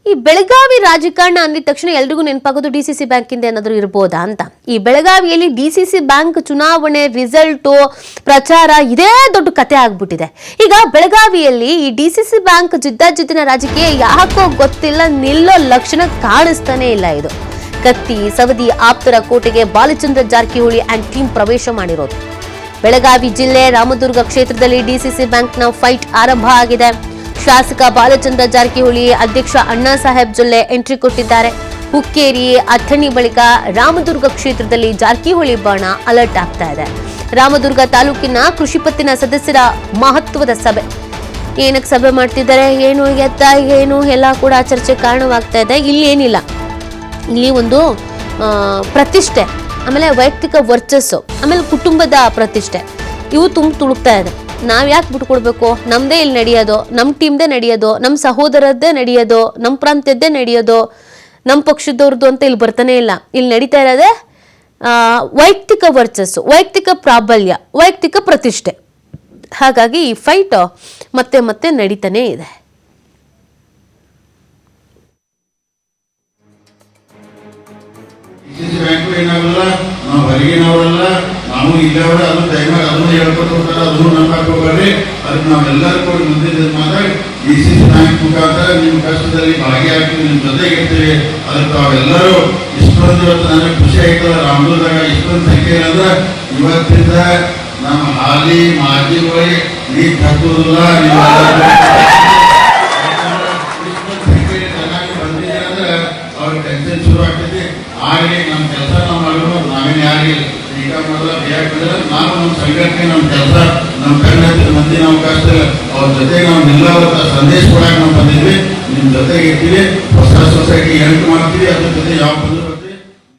ಈ ಬೆಳಗಾವಿ ರಾಜಕಾರಣ ಅಂದಿದ ತಕ್ಷಣ ಎಲ್ರಿಗೂ ನೆನಪಾಗೋದು ಡಿಸಿಸಿ ಬ್ಯಾಂಕ್ ಇಂದ ಏನಾದರೂ ಇರ್ಬೋದಾ ಅಂತ. ಈ ಬೆಳಗಾವಿಯಲ್ಲಿ ಡಿಸಿಸಿ ಬ್ಯಾಂಕ್ ಚುನಾವಣೆ ರಿಸಲ್ಟು ಪ್ರಚಾರ ಇದೇ ದೊಡ್ಡ ಕತೆ ಆಗ್ಬಿಟ್ಟಿದೆ. ಈಗ ಬೆಳಗಾವಿಯಲ್ಲಿ ಈ ಡಿಸಿಸಿ ಬ್ಯಾಂಕ್ ಜಿದ್ದಾಜಿದ್ದಿನ ರಾಜಕೀಯ ಯಾಕೋ ಗೊತ್ತಿಲ್ಲ, ನಿಲ್ಲೋ ಲಕ್ಷಣ ಕಾಣಿಸ್ತಾನೆ ಇಲ್ಲ. ಇದು ಕತ್ತಿ ಸವದಿ ಆಪ್ತರ ಕೋಟೆಗೆ ಬಾಲಚಂದ್ರ ಜಾರಕಿಹೊಳಿ ಅಂಡ್ ಟೀಮ್ ಪ್ರವೇಶ ಮಾಡಿರೋದು. ಬೆಳಗಾವಿ ಜಿಲ್ಲೆ ರಾಮದುರ್ಗ ಕ್ಷೇತ್ರದಲ್ಲಿ ಡಿಸಿಸಿ ಬ್ಯಾಂಕ್ನ ಫೈಟ್ ಆರಂಭ ಆಗಿದೆ. ಶಾಸಕ ಬಾಲಚಂದ್ರ ಜಾರಕಿಹೊಳಿ ಅಧ್ಯಕ್ಷ ಅಣ್ಣಾ ಸಾಹೇಬ್ ಜೊಲ್ಲೆ ಎಂಟ್ರಿ ಕೊಟ್ಟಿದ್ದಾರೆ. ಹುಕ್ಕೇರಿ ಅಥಣಿ ಬಳಿಕ ರಾಮದುರ್ಗ ಕ್ಷೇತ್ರದಲ್ಲಿ ಜಾರಕಿಹೊಳಿ ಬಾಣ ಅಲರ್ಟ್ ಆಗ್ತಾ ಇದೆ. ರಾಮದುರ್ಗ ತಾಲೂಕಿನ ಕೃಷಿ ಪತ್ತಿನ ಸದಸ್ಯರ ಮಹತ್ವದ ಸಭೆ. ಏನಕ್ಕೆ ಸಭೆ ಮಾಡ್ತಿದ್ದಾರೆ, ಏನು ಎತ್ತ ಏನು ಎಲ್ಲ ಕೂಡ ಚರ್ಚೆ ಕಾರಣವಾಗ್ತಾ ಇದೆ. ಇಲ್ಲಿ ಏನಿಲ್ಲ, ಇಲ್ಲಿ ಒಂದು ಪ್ರತಿಷ್ಠೆ, ಆಮೇಲೆ ವೈಯಕ್ತಿಕ ವರ್ಚಸ್ಸು, ಆಮೇಲೆ ಕುಟುಂಬದ ಪ್ರತಿಷ್ಠೆ ಇವು ತುಳುಕ್ತಾ ಇದೆ. ನಾವ್ ಯಾಕೆ ಬಿಟ್ಕೊಡ್ಬೇಕು? ನಮ್ದೇ ಇಲ್ಲಿ ನಡೆಯೋದು, ನಮ್ಮ ಟೀಮ್ದೇ ನಡೆಯೋದು, ನಮ್ಮ ಸಹೋದರದ್ದೇ ನಡೆಯೋದು, ನಮ್ಮ ಪ್ರಾಂತ್ಯದ್ದೇ ನಡೆಯೋದು, ನಮ್ಮ ಪಕ್ಷದವ್ರದ್ದು ಅಂತ ಇಲ್ಲಿ ಬರ್ತಾನೆ ಇಲ್ಲ. ಇಲ್ಲಿ ನಡೀತಾ ಇರೋದೇ ವೈಯಕ್ತಿಕ ವರ್ಚಸ್ಸು, ವೈಯಕ್ತಿಕ ಪ್ರಾಬಲ್ಯ, ವೈಯಕ್ತಿಕ ಪ್ರತಿಷ್ಠೆ. ಹಾಗಾಗಿ ಈ ಫೈಟ್ ಮತ್ತೆ ಮತ್ತೆ ನಡೀತಾನೆ ಇದೆ. ನಾವು ಹೊರಗಿನವರಲ್ಲ, ನಾವು ಇಲ್ಲವರ ಅದು ಟೈಮಾಗ ಅದನ್ನು ಹೇಳ್ಕೊತ ಹೋಗ್ತಾರೆ, ಅದನ್ನು ನಂಬಕ್ ಹೋಗ್ರಿ. ಅದಕ್ಕೆ ನಾವೆಲ್ಲರೂ ಕೂಡ ಮುಂದೆ ಮಾತಾಡಿ ಡಿಸಿಸಿ ಬ್ಯಾಂಕ್ ಮುಖಾಂತರ ನಿಮ್ಮ ಕಷ್ಟದಲ್ಲಿ ಭಾಗಿಯಾಗ್ತೀವಿ, ನಿಮ್ಮ ಜೊತೆಗೆ ಇರ್ತೀವಿ. ಅದಕ್ಕೆ ನಾವೆಲ್ಲರೂ ಇಷ್ಟೊಂದು ಇವತ್ತು ನನಗೆ ಖುಷಿ ಆಯ್ತಲ್ಲ, ರಾಮದುರ್ಗದಾಗ ಇಷ್ಟೊಂದು ಸಂಖ್ಯೆ ಏನಂದ್ರೆ ಇವತ್ತಿಂದ ನಮ್ಮ ಹಾಲಿ ಮಾಜಿಗಳಿಗೆ ನೀರು ಹತ್ತುವುದಿಲ್ಲ. ಚೆನ್ನಾಗಿ ಬಂದಿದೆ ಅಂದ್ರೆ ಅವ್ರಿಗೆ ಟೆನ್ಷನ್ ಶುರು ಆಗ್ತೈತಿ. ಆಗಲಿ ನಮ್ಮ ಕೆಲಸ ನಾವು ಮಾಡೋದು, ನಾವೇನು ಯಾರಿಗಿಲ್ಲ ಈಗ ಮೊದಲ ಬೇಕಿದ್ರೆ ನಾವು ನಮ್ಮ ಸಂಘಟನೆ, ನಮ್ಮ ಕೆಲಸ, ನಮ್ಮ ಕಣ್ಣು ಮಂದಿ ನಾವು ಕಷ್ಟ ಅವ್ರ ಜೊತೆಗೆ ನಾವು ನಿಲ್ಲೋದ ಸಂದೇಶ ಕೊಡಕ್ಕೆ ನಾವು ಬಂದಿದ್ವಿ. ನಿಮ್ಮ ಜೊತೆಗೆ ಇರ್ತೀವಿ, ಹೊಸ ಸೊಸೈಟಿ ಹೆಲ್ಪ್ ಮಾಡ್ತೀವಿ, ಅದ್ರ ಜೊತೆ ಯಾವ